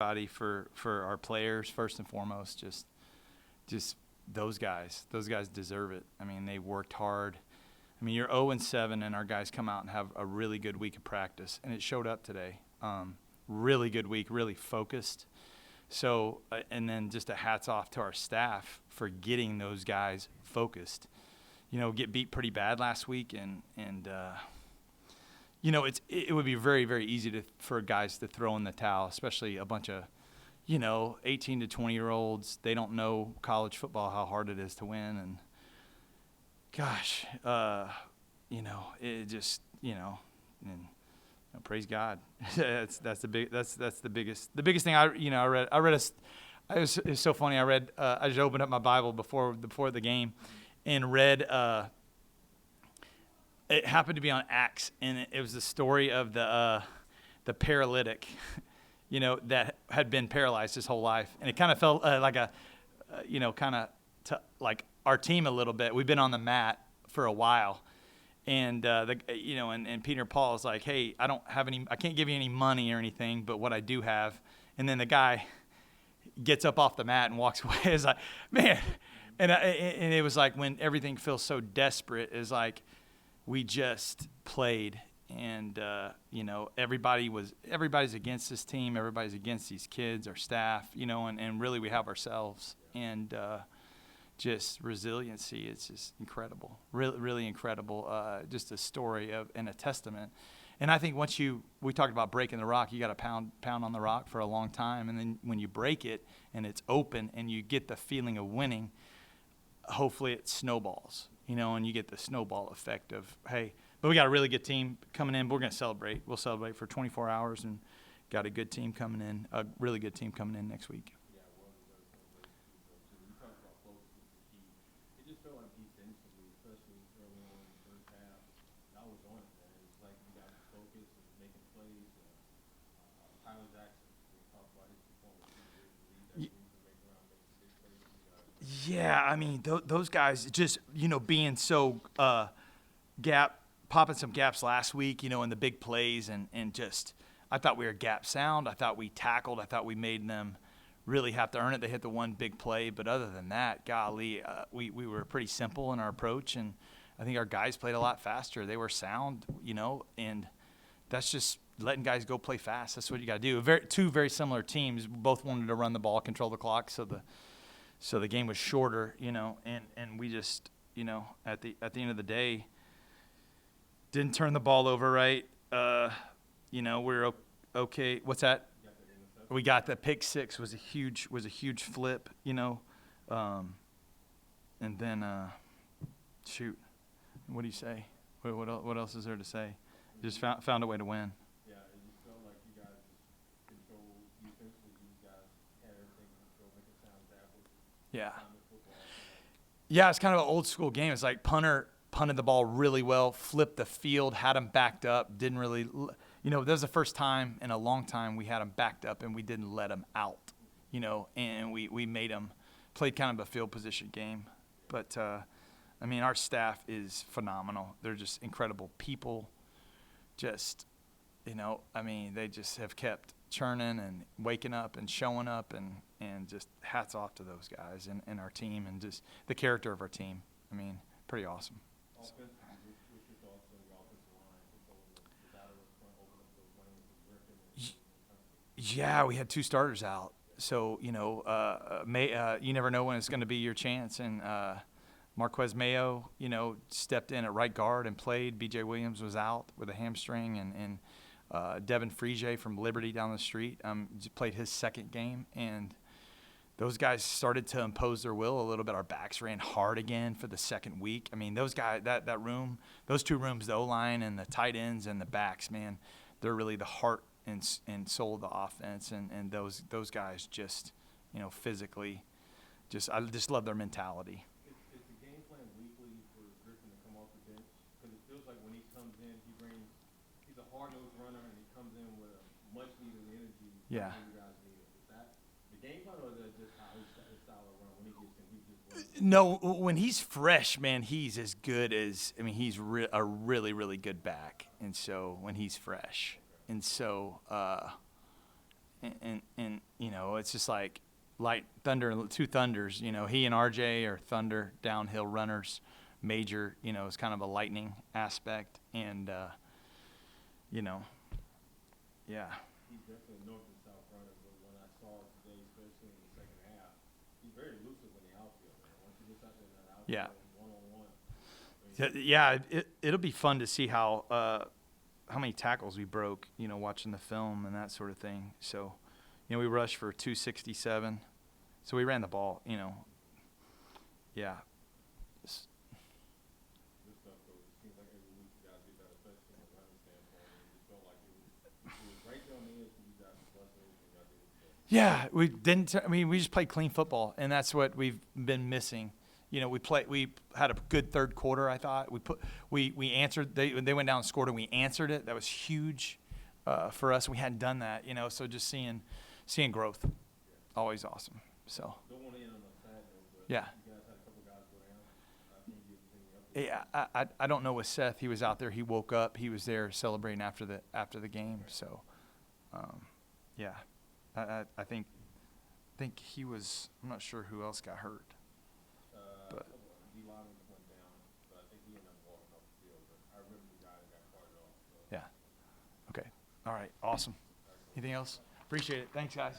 everybody, for our players first and foremost. Just those guys deserve it. I mean, they worked hard. I mean, you're 0-7, and our guys come out and have a really good week of practice, and it showed up today. Really good week, really focused. So, and then just a hats off to our staff for getting those guys focused. Get beat pretty bad last week, and it would be very, very easy for guys to throw in the towel, especially a bunch of 18 to 20-year-olds. They don't know college football, how hard it is to win, and gosh, it just and. Praise God. that's the biggest thing I read. It was so funny. I just opened up my Bible before the game and read, it happened to be on Acts, and it was the story of the paralytic, that had been paralyzed his whole life. And it kind of felt like like our team a little bit. We've been on the mat for a while. And and Peter and Paul is like, hey, I can't give you any money or anything, but what I do have. And then the guy gets up off the mat and walks away. It's like, man, and it was like when everything feels so desperate, is like we just played, and everybody's against this team, everybody's against these kids, our staff, and really we have ourselves, and just resiliency. It's just incredible, really, really incredible. Just a story and a testament. And I think we talked about breaking the rock. You got to pound on the rock for a long time, and then when you break it and it's open and you get the feeling of winning, hopefully it snowballs, and you get the snowball effect of, hey, but we got a really good team coming in. But we're going to celebrate. We'll celebrate for 24 hours, and got a good team coming in, a really good team coming in next week. Yeah, I mean, those guys just, being so popping some gaps last week, in the big plays, and just, I thought we were gap sound. I thought we tackled. I thought we made them really have to earn it. They hit the one big play, but other than that, golly, we were pretty simple in our approach, and I think our guys played a lot faster. They were sound, and that's just letting guys go play fast. That's what you got to do. Two very similar teams, both wanted to run the ball, control the clock, so the game was shorter, and we just, at the end of the day, didn't turn the ball over right. We're okay. What's that? We got the pick six was a huge flip, and then shoot, what do you say? What else is there to say? Just found a way to win. Yeah, it just felt like you guys just controlled defensively. You guys had everything controlled, make it sound bad. Yeah. Yeah, it's kind of an old school game. It's like punted the ball really well, flipped the field, had them backed up, didn't really, that was the first time in a long time we had them backed up and we didn't let them out, and we made them, played kind of a field position game. But, our staff is phenomenal. They're just incredible people. Just, they just have kept churning and waking up and showing up, and just hats off to those guys and our team and just the character of our team. Pretty awesome. Yeah, we had two starters out. So, you never know when it's going to be your chance. And Marquez Mayo, stepped in at right guard and played. B.J. Williams was out with a hamstring, and Devin Frege from Liberty down the street played his second game. And those guys started to impose their will a little bit. Our backs ran hard again for the second week. Those guys, that room, those two rooms, the O-line and the tight ends and the backs, man, they're really the heart and soul of the offense. And those guys just, physically, I just love their mentality. Is the game plan weekly for Griffin to come off the bench? Because it feels like when he comes in, he's a hard-nosed runner, and he comes in with a much-needed energy. Yeah. You guys need it. Is that the game plan, or is that just how his style of run? When he gets in, he just runs? No, when he's fresh, man, he's as good as, he's a really, really good back. And so when he's fresh. And so, it's just like light thunder, two thunders. You know, he and RJ are thunder downhill runners. Major, you know, is kind of a lightning aspect, and you know, yeah. He's definitely north and south runner, but when I saw it today, especially in the second half, he's very elusive in the outfield, man. Once he gets out there in that outfield, Yeah. one-on-one. Yeah, it'll be fun to see how many tackles we broke, you know, watching the film and that sort of thing. So, you know, we rushed for 267. So we ran the ball, you know. Yeah. Good stuff, Coach. It seems like every week you guys get that, especially from a running standpoint. It just felt like it was right there on the edge for you guys to bust those and y'all did it today. Yeah, we didn't. I mean, we just played clean football, and that's what we've been missing. You know, we had a good third quarter. I thought we answered. They went down and scored, and we answered it. That was huge for us. We hadn't done that, you know. So just seeing growth, always awesome. So Don't want to end on a sad note, but yeah. you guys had a couple guys go down. Can you give any updates? Yeah, I don't know with Seth. He was out there. He woke up. He was there celebrating after the game. So, yeah, I think he was. I'm not sure who else got hurt. But D lineman went down, but I think he ended up walking off the field. But I remember the guy that got carted off. So. yeah. Okay. All right. Awesome. Anything else? Appreciate it. Thanks, guys.